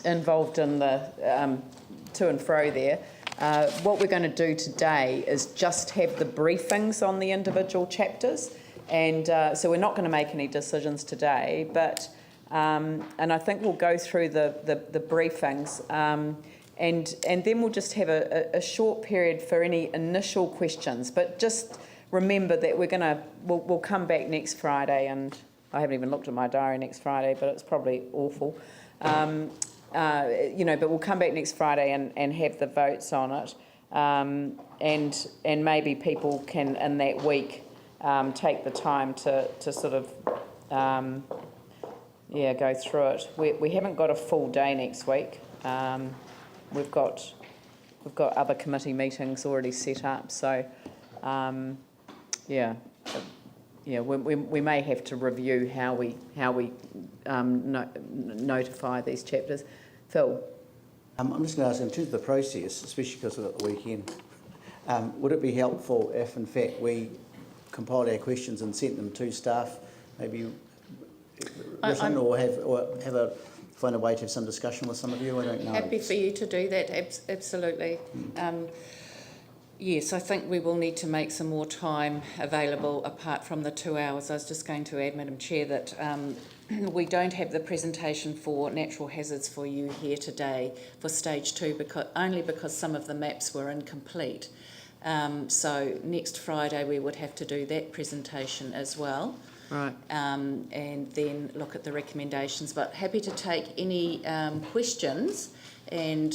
involved in the to and fro there. What we're going to do today is just have the briefings on the individual chapters, and so we're not going to make any decisions today, but and I think we'll go through the briefings, and then we'll just have a short period for any initial questions. But just remember that we'll come back next Friday, and I haven't even looked at my diary next Friday, but it's probably awful. But we'll come back next Friday and have the votes on it, and maybe people can in that week take the time to sort of go through it. We haven't got a full day next week. We've got other committee meetings already set up, so we may have to review how we notify these chapters. Phil? I'm just going to ask, in terms of the process, especially because we've got the weekend, would it be helpful if, in fact, we compiled our questions and sent them to staff, maybe written, or find a way to have some discussion with some of you? I don't know. Happy for you to do that, absolutely. Yes, I think we will need to make some more time available apart from the 2 hours. I was just going to add, Madam Chair, that we don't have the presentation for natural hazards for you here today for stage 2 because some of the maps were incomplete. So next Friday we would have to do that presentation as well. Right. And then look at the recommendations. But happy to take any questions, and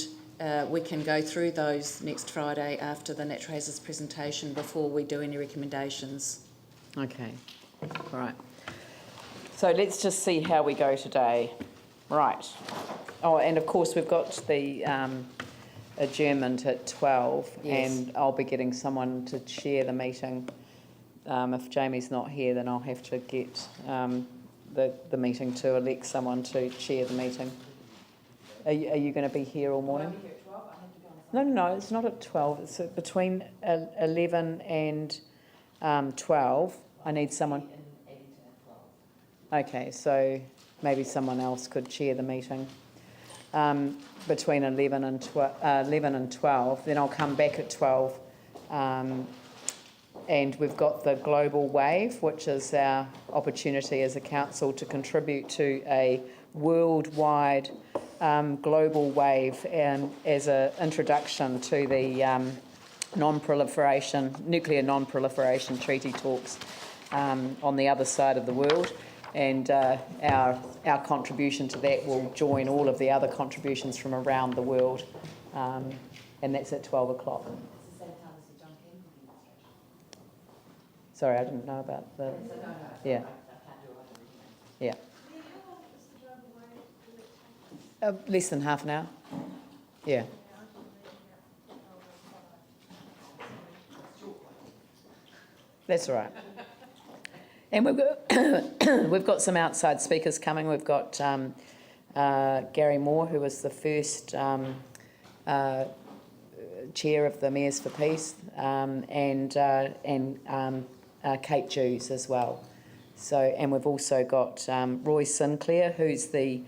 we can go through those next Friday after the natural hazards presentation before we do any recommendations. Okay, right. So let's just see how we go today. Right. Oh, and of course we've got the adjournment at 12, yes. And I'll be getting someone to chair the meeting. If Jamie's not here, then I'll have to get the meeting to elect someone to chair the meeting. Are you going to be here all morning? No, it's not at 12. It's between 11 and 12. I need someone. Okay, so maybe someone else could chair the meeting between 11 and 12. Then I'll come back at 12. And we've got the global wave, which is our opportunity as a council to contribute to a worldwide global wave, and as an introduction to the nuclear non-proliferation treaty talks on the other side of the world, and our contribution to that will join all of the other contributions from around the world, and that's at 12 o'clock. Sorry, I didn't know about the... Yeah. Yeah. Less than half an hour. Yeah. That's all right. And we've got some outside speakers coming. We've got Gary Moore, who was the first chair of the Mayors for Peace, and Kate Jews as well. So, and we've also got Roy Sinclair, who's the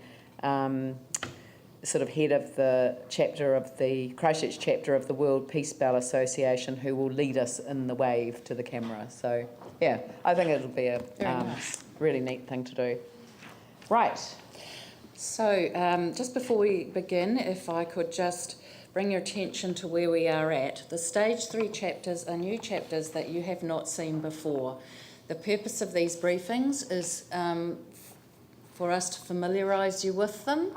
sort of head of the chapter of the Christchurch chapter of the World Peace Bell Association, who will lead us in the wave to the camera. So, yeah, I think it'll be a really neat thing to do. Right. So, just before we begin, if I could just bring your attention to where we are at. The Stage 3 chapters are new chapters that you have not seen before. The purpose of these briefings is for us to familiarise you with them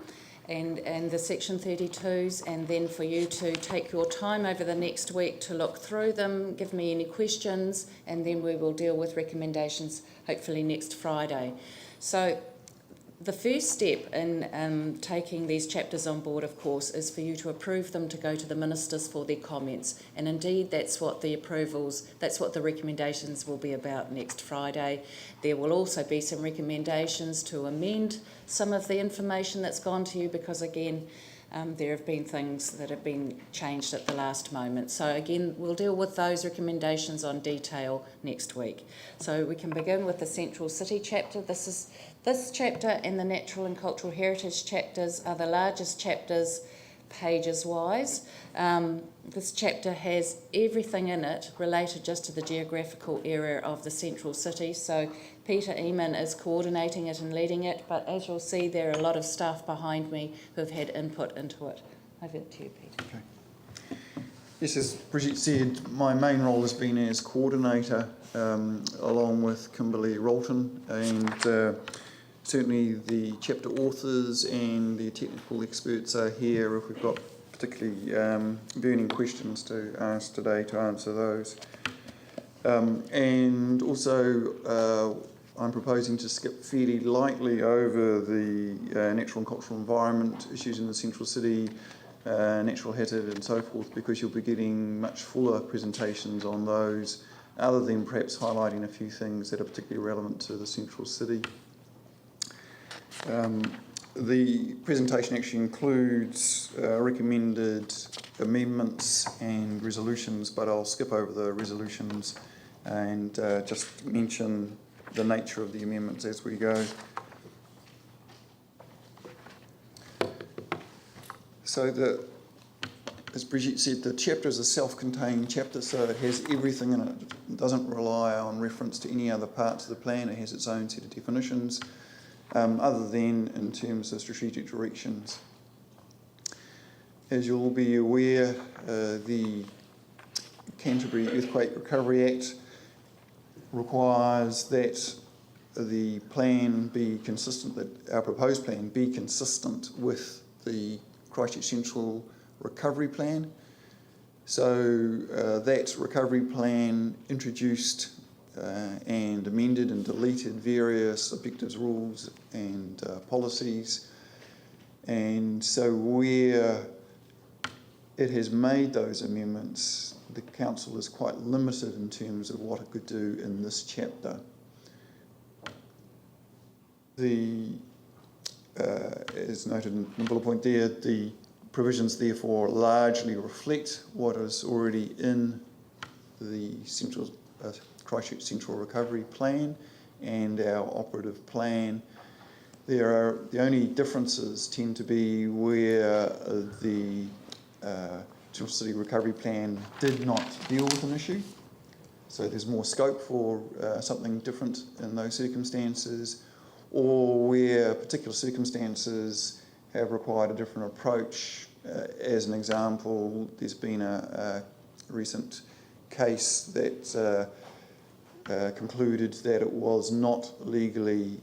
and the Section 32s, and then for you to take your time over the next week to look through them, give me any questions, and then we will deal with recommendations hopefully next Friday. So the first step in taking these chapters on board, of course, is for you to approve them to go to the ministers for their comments. And indeed, that's what the recommendations will be about next Friday. There will also be some recommendations to amend some of the information that's gone to you, because again, there have been things that have been changed at the last moment. So again, we'll deal with those recommendations on detail next week. So we can begin with the Central City chapter. This is This chapter and the natural and cultural heritage chapters are the largest chapters pages wise. This chapter has everything in it related just to the geographical area of the central city. So Peter Eamon is coordinating it and leading it, but as you'll see, there are a lot of staff behind me who have had input into it. Over to you, Peter. Okay. Yes, as Bridget said, my main role has been as coordinator along with Kimberly Rolton, and certainly the chapter authors and the technical experts are here if we've got particularly burning questions to ask today, to answer those. And also I'm proposing to skip fairly lightly over the natural and cultural environment issues in the central city, natural hazard and so forth, because you'll be getting much fuller presentations on those, other than perhaps highlighting a few things that are particularly relevant to the central city. The presentation actually includes recommended amendments and resolutions, but I'll skip over the resolutions and just mention the nature of the amendments as we go. So as Brigitte said, the chapter is a self-contained chapter, so it has everything in it. It doesn't rely on reference to any other parts of the plan. It has its own set of definitions, other than in terms of strategic directions. As you'll be aware, the Canterbury Earthquake Recovery Act requires that the plan be consistent, that our proposed plan be consistent with the Christchurch Central Recovery Plan. So that recovery plan introduced and amended and deleted various objectives, rules and policies. And so where it has made those amendments, the council is quite limited in terms of what it could do in this chapter. As noted in the bullet point there, the provisions therefore largely reflect what is already in the Christchurch Central Recovery Plan and our operative plan. The only differences tend to be where the Central City Recovery Plan did not deal with an issue. So there's more scope for something different in those circumstances, or where particular circumstances have required a different approach. As an example, there's been a recent case that concluded that it was not legally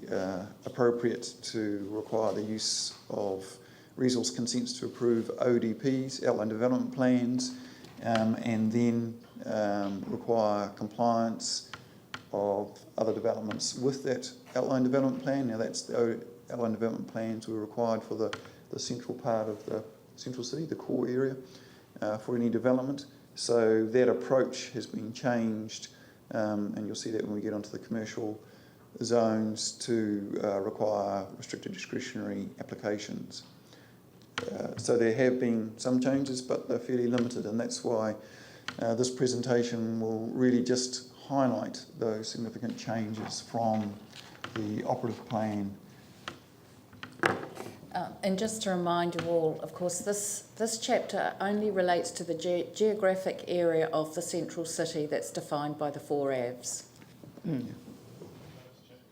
appropriate to require the use of resource consents to approve ODPs, outline development plans, and then require compliance of other developments with that outline development plan. Now that's the outline development plans were required for the central part of the central city, the core area, for any development. So that approach has been changed, and you'll see that when we get onto the commercial zones, to require restricted discretionary applications. So there have been some changes, but they're fairly limited, and that's why this presentation will really just highlight those significant changes from the operative plan. And just to remind you all, of course, this chapter only relates to the geographic area of the central city that's defined by the 4 AVs. Mm. Does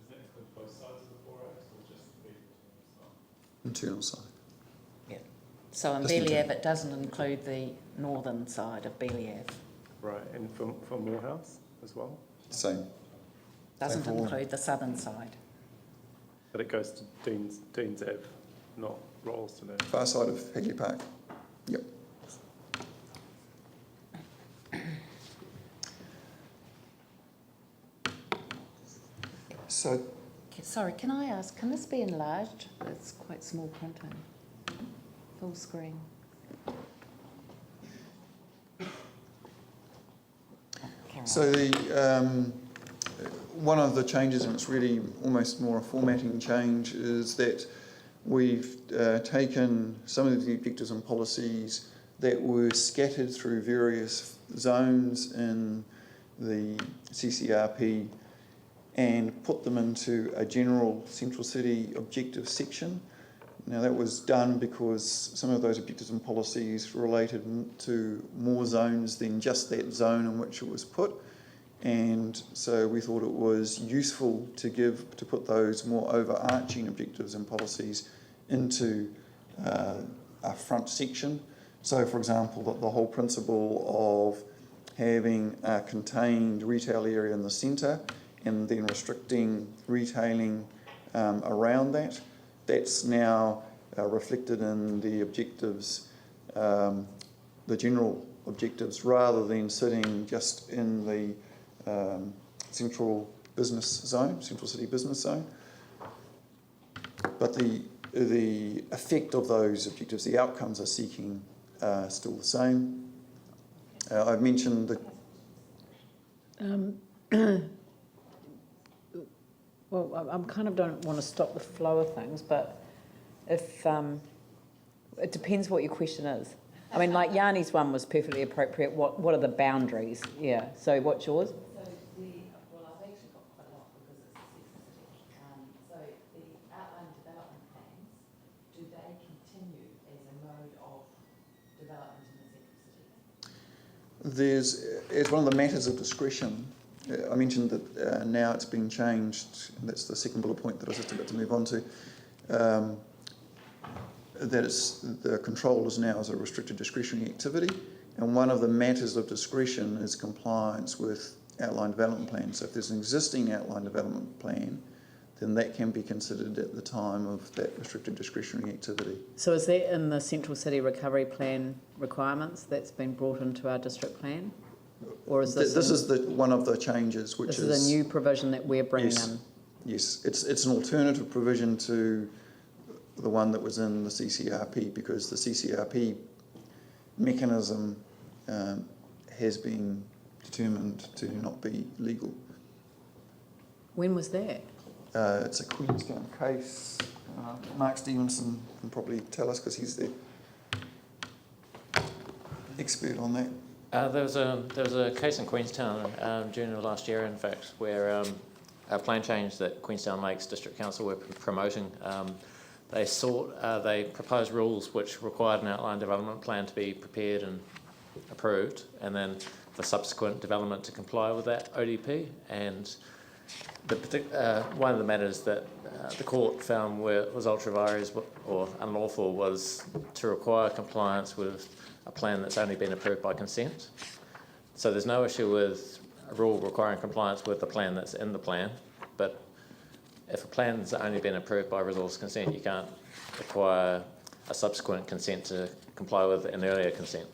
that include both sides of the 4 AVs or just the Internal side. Yeah. So in Just Beely internal. Ave, it doesn't include the northern side of Beely Ave. Right, and for Morehouse as well? Same. Doesn't Same for all. include the southern side. But it goes to Dean's Ave, not Rolleston Ave. Far side of Hagley Park. Yep. So, Sorry, can I ask, can this be enlarged? It's quite small printing. Full screen. so the one of the changes, and it's really almost more a formatting change, is that we've taken some of the objectives and policies that were scattered through various zones in the CCRP and put them into a general central city objective section. Now that was done because some of those objectives and policies related to more zones than just that zone in which it was put, and so we thought it was useful to put those more overarching objectives and policies into a front section. So for example, the whole principle of having a contained retail area in the centre and then restricting retailing around that, that's now reflected in the objectives, the general objectives, rather than sitting just in the central city business zone. But the effect of those objectives, the outcomes are seeking still the same. I've mentioned the Well, I kind of don't want to stop the flow of things, but if it depends what your question is. I mean, like Yanni's one was perfectly appropriate. What are the boundaries? Yeah. So what's yours? Well, I've actually got quite a lot because it's a central city. So the outline development plans, do they continue as a mode of development in the central city? it's one of the matters of discretion. I mentioned that now it's been changed, and that's the second bullet point that I was just about to move on to, that the control is now as a restricted discretionary activity, and one of the matters of discretion is compliance with outline development plan. So if there's an existing outline development plan, then that can be considered at the time of that restricted discretionary activity. So is that in the Central City Recovery Plan requirements that's been brought into our district plan? Or is this... This is one of the changes, which this is a new provision that we're bringing in? Yes, it's an alternative provision to the one that was in the CCRP, because the CCRP mechanism has been determined to not be legal. When was that? It's a Queenstown case. Mark Stevenson can probably tell us because he's the expert on that. There was a case in Queenstown June of last year, in fact, where a plan change that Queenstown Lakes District Council were promoting. They proposed rules which required an outline development plan to be prepared and approved, and then for subsequent development to comply with that ODP. And one of the matters that the court found was ultra vires or unlawful was to require compliance with a plan that's only been approved by consent. So there's no issue with a rule requiring compliance with the plan that's in the plan, but if a plan's only been approved by resource consent, you can't require a subsequent consent to comply with an earlier consent.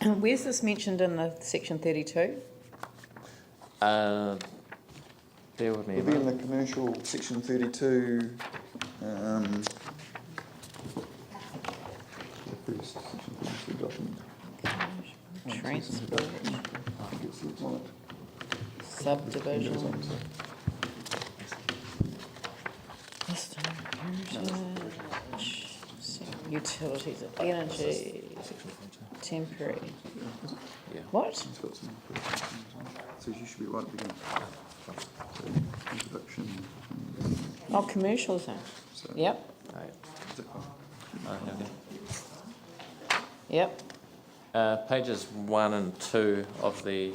Where's this mentioned in the section 32? Bear with me. It'll be in the commercial section 32. Transport. Subdivision. Utilities of energy. Temporary. Yeah. What? So you should be right at the beginning. So, introduction. Oh, commercial zone. So, Yep. Right. is that one? Okay. Yep. Pages 1 and 2 of the...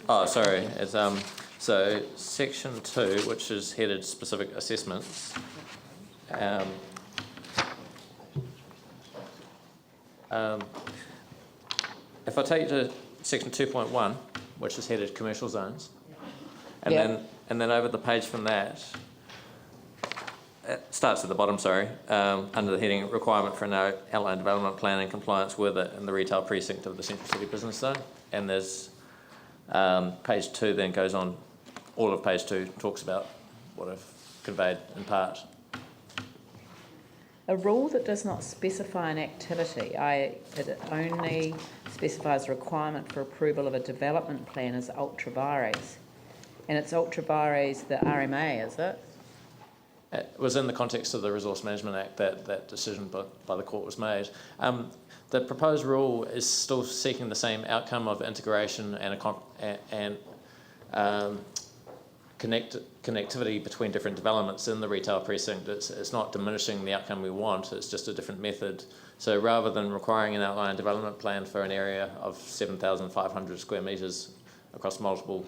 Oh, sorry. It's, so section 2, which is headed specific assessments. If I take you to section 2.1, which is headed commercial zones, and then over the page from that, it starts at the bottom, under the heading requirement for an outline development plan in compliance with it in the retail precinct of the Central City Business Zone. And there's page 2 then goes on, all of page 2 talks about what I've conveyed in part. A rule that does not specify an activity, it only specifies a requirement for approval of a development plan is ultra vires. And it's ultra vires the RMA, is it? It was in the context of the Resource Management Act that decision by the court was made. The proposed rule is still seeking the same outcome of integration and connectivity between different developments in the retail precinct. It's not diminishing the outcome we want, it's just a different method. So rather than requiring an outline development plan for an area of 7,500 square metres across multiple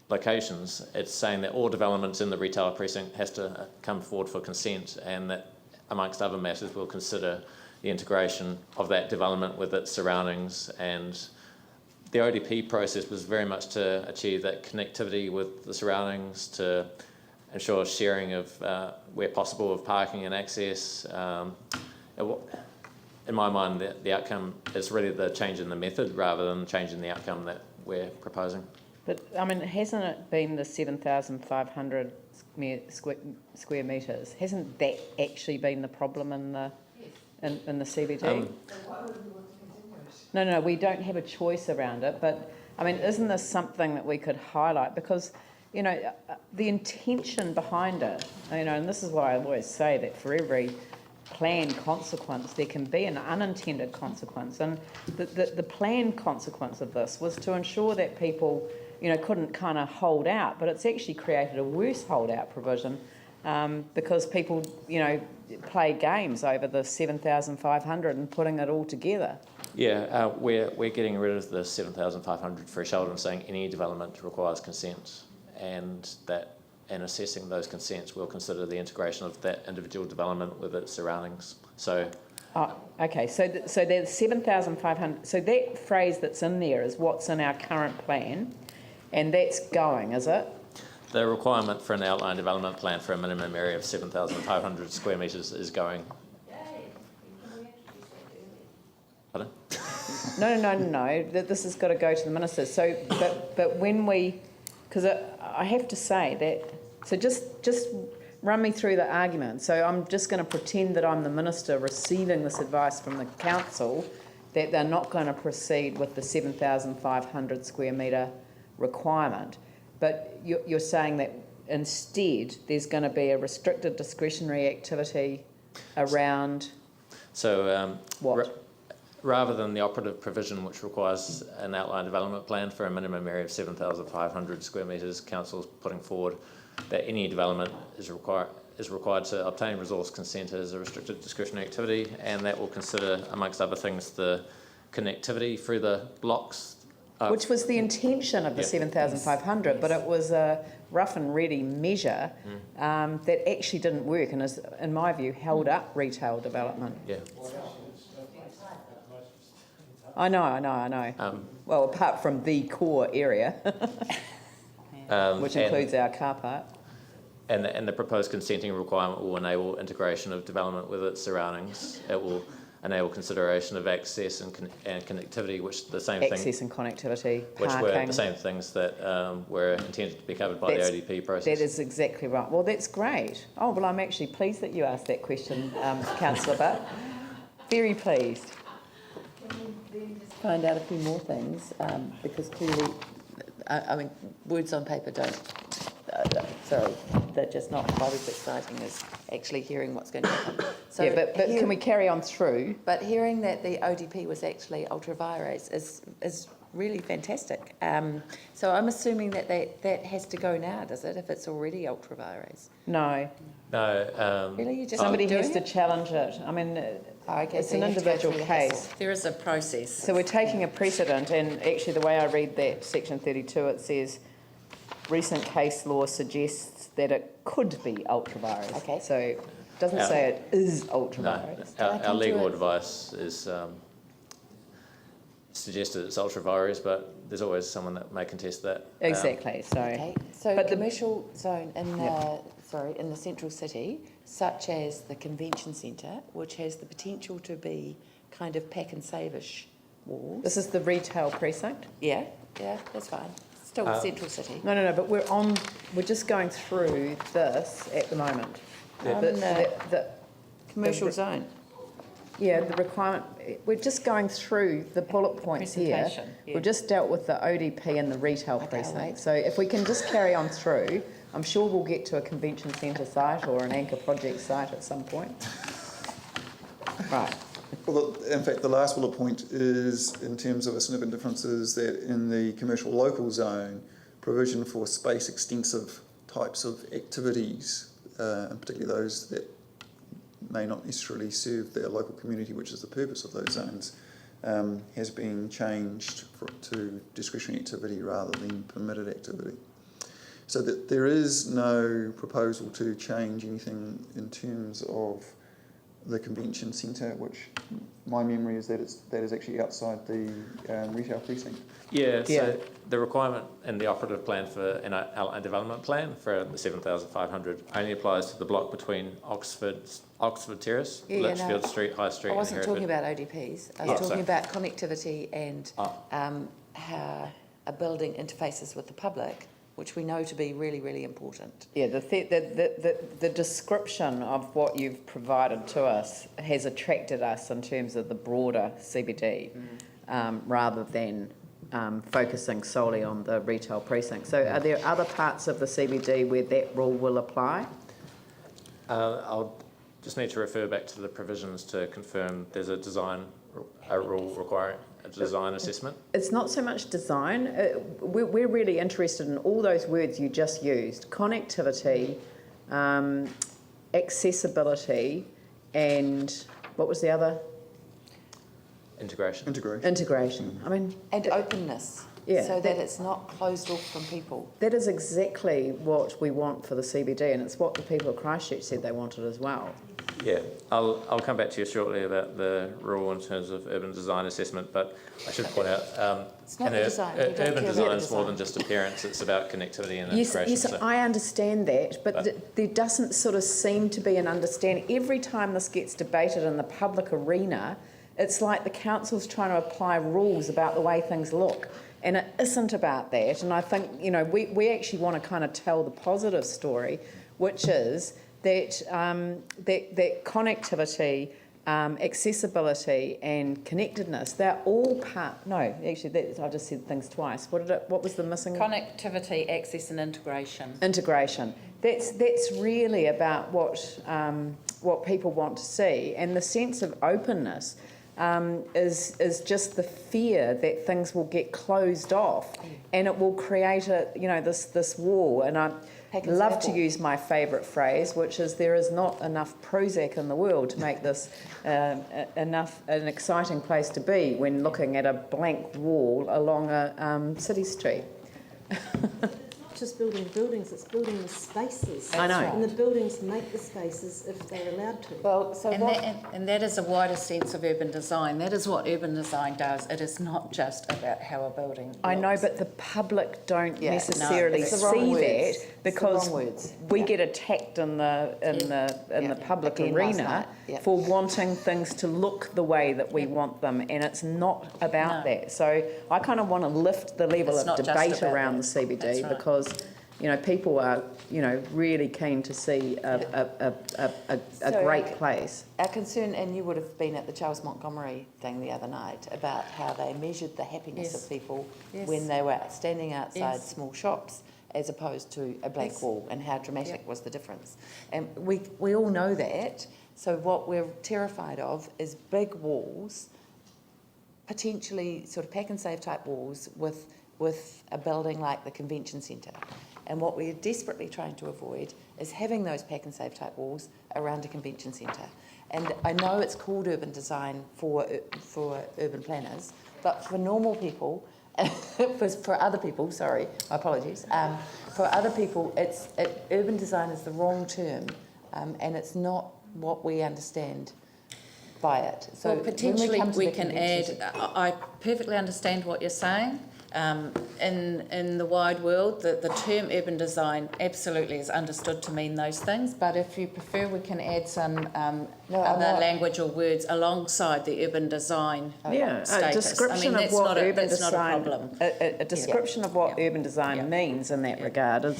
locations, it's saying that all developments in the retail precinct has to come forward for consent, and that amongst other matters we'll consider the integration of that development with its surroundings. And the ODP process was very much to achieve that connectivity with the surroundings, to ensure sharing of, where possible, of parking and access. In my mind, the outcome is really the change in the method rather than changing the outcome that we're proposing. But, I mean, hasn't it been the 7,500 square metres? Hasn't that actually been the problem in the CBD? No, we don't have a choice around it, but, I mean, isn't this something that we could highlight? Because, you know, the intention behind it, you know, and this is why I always say that for every planned consequence, there can be an unintended consequence. And the planned consequence of this was to ensure that people, you know, couldn't kind of hold out, but it's actually created a worse holdout provision because people, you know, play games over the 7,500 and putting it all together. Yeah, we're getting rid of the 7,500 threshold and saying any development requires consent, and that in assessing those consents we'll consider the integration of that individual development with its surroundings. So. Oh, okay, so there's 7,500, so that phrase that's in there is what's in our current plan, and that's going, is it? The requirement for an outline development plan for a minimum area of 7,500 square metres is going. Pardon? No. This has got to go to the minister. So, but when we, because I have to say that. So just run me through the argument. So I'm just going to pretend that I'm the minister receiving this advice from the council that they're not going to proceed with the 7,500 square metre requirement. But you're saying that instead there's going to be a restricted discretionary activity around what? Rather than the operative provision which requires an outline development plan for a minimum area of 7,500 square metres, council's putting forward that any development is required to obtain resource consent as a restricted discretionary activity, and that will consider, amongst other things, the connectivity through the blocks. Which was the intention of the 7,500, but it was a rough and ready measure that actually didn't work and is, in my view, held up retail development. Yeah. I know. Well, apart from the core area, which includes our car park. And the proposed consenting requirement will enable integration of development with its surroundings. It will enable consideration of access and connectivity, which the same thing. Access and connectivity, which parking. were the same things that were intended to be covered by the ODP process. That is exactly right. Well, that's great. Oh, well, I'm actually pleased that you asked that question, Councillor Butt. Very pleased. Can we then just find out a few more things? Because clearly, I mean, words on paper don't. Sorry, they're just not quite as exciting as actually hearing what's going to happen. So yeah, but can we carry on through? But hearing that the ODP was actually ultra-vires is really fantastic. So I'm assuming that has to go now, does it, if it's already ultra-vires? No. No. Really? You just Somebody has to it? challenge it. I mean, Okay, it's so an you have to go individual through the case. hassle. There is a process. So we're taking a precedent, and actually the way I read that section 32, it says recent case law suggests that it could be ultra-vires. Okay. So it doesn't say it is ultra-vires. No, our legal advice is suggested it's ultra-vires, but there's always someone that may contest that. Exactly. Okay, so but the commercial zone in in the central city, such as the convention centre, which has the potential to be kind of pack and save-ish walls. This is the retail precinct? Yeah, that's fine. Still central city. No, but we're just going through this at the moment. The Commercial zone. Yeah, the requirement, we're just going through the bullet points here. Presentation, yeah. We've just dealt with the ODP and the retail Okay, precinct. alright. So if we can just carry on through, I'm sure we'll get to a convention centre site or an anchor project site at some point. Right. Well, in fact, the last bullet point is, in terms of a significant difference, is that in the commercial local zone, provision for space extensive types of activities, and particularly those that may not necessarily serve their local community, which is the purpose of those zones, has been changed to discretionary activity rather than permitted activity. So that there is no proposal to change anything in terms of the convention centre, which my memory is that that is actually outside the retail precinct. Yeah, so Yeah. the requirement in the operative plan for an outline development plan for the 7,500 only applies to the block between Oxford Terrace, Yeah, Litchfield no, Street, High Street I and wasn't Hereford. talking about ODPs. I Yeah, was talking sorry. about connectivity and how a building interfaces with the public, which we know to be really, really important. Yeah, the description of what you've provided to us has attracted us in terms of the broader CBD, rather than focusing solely on the retail precinct. So are there other parts of the CBD where that rule will apply? I'll just need to refer back to the provisions to confirm there's a rule requiring a design assessment. It's not so much design. We're really interested in all those words you just used: connectivity, accessibility, and what was the other? Integration. Integration. I mean, And openness, Yeah, so that it's not closed off from people. that is exactly what we want for the CBD, and it's what the people of Christchurch said they wanted as well. Yeah, I'll come back to you shortly about the rule in terms of urban design assessment, but I should point out It's not the design. We don't care urban about design the is more design. than just appearance, it's about connectivity and Yes, integration. yes, so- I understand that, but But- there doesn't sort of seem to be an understanding. Every time this gets debated in the public arena, it's like the council's trying to apply rules about the way things look, and it isn't about that. And I think, you know, we actually want to kind of tell the positive story, which is that that connectivity, accessibility, and connectedness, they're all part. No, actually, I just said things twice. What was the missing? Connectivity, access and integration. Integration. That's really about what people want to see, and the sense of openness is just the fear that things will get closed off, and it will create this wall. And I love to use my favourite phrase, which is there is not enough Prozac in the world to make this an exciting place to be when looking at a blank wall along a city street. Just building buildings, it's building the spaces. I know. And the buildings make the spaces if they're allowed to. Well, so And that is a wider sense of urban design. That is what urban design does. It is not just about how a building looks. I know, but the public don't Yeah, no, necessarily it's the wrong see words. that It's the because wrong words. we Yeah. get attacked in the public Again last arena night. Yeah. for wanting things to look the way that we want them, and it's not about No. that. So I kind of want to lift the level It's of not just debate about around that. the CBD That's right. because people are really keen to see a So great our- place. Our concern, and you would have been at the Charles Montgomery thing the other night, about how they measured the happiness Yes. of people Yes. when they were standing outside Yes. small shops as opposed to a blank Yes. wall, and how dramatic Yep. was the difference. And we all know that, so what we're terrified of is big walls, potentially sort of pack and save type walls with a building like the convention centre. And what we're desperately trying to avoid is having those pack and save type walls around a convention centre. And I know it's called urban design for urban planners, but for normal people, for other people, sorry, my apologies. For other people, urban design is the wrong term, and it's not what we understand by it. So Well, when potentially come to we the can convention add, I perfectly understand what you're saying. In the wide world, the term urban design absolutely is understood to mean those things, but if you prefer, we can add some I'm other not- language or words alongside the urban design Yeah, a status. description of that's what not urban that's not a design, problem. a description of what Yeah. urban design Yeah. means in that regard would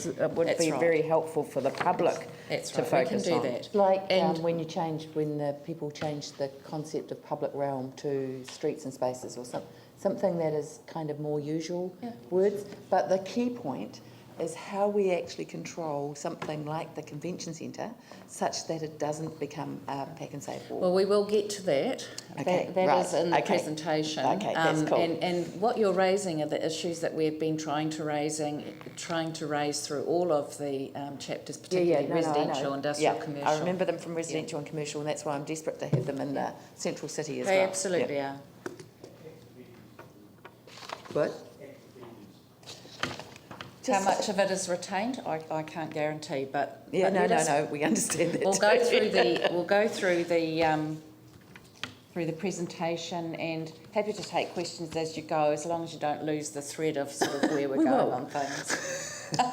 That's be right. very helpful for the public That's to right, we can focus do on. that. Like And- when the people changed the concept of public realm to streets and spaces or something that is kind of more usual Yeah. words. But the key point is how we actually control something like the convention centre such that it doesn't become pack and save wall. Well, we will get to that. Okay, That right, is in the okay. presentation. Okay, that's cool. And what you're raising are the issues that we've been trying to raise through all of the chapters, particularly residential, industrial, commercial. I remember them from residential and commercial, and that's why I'm desperate to have them in the central city as They well. absolutely Yeah. are. What? How much of it is retained, I can't guarantee, but Yeah, but no, we understand that. We'll go through the presentation, and happy to take questions as you go, as long as you don't lose the thread of sort of where we're We going will. on things.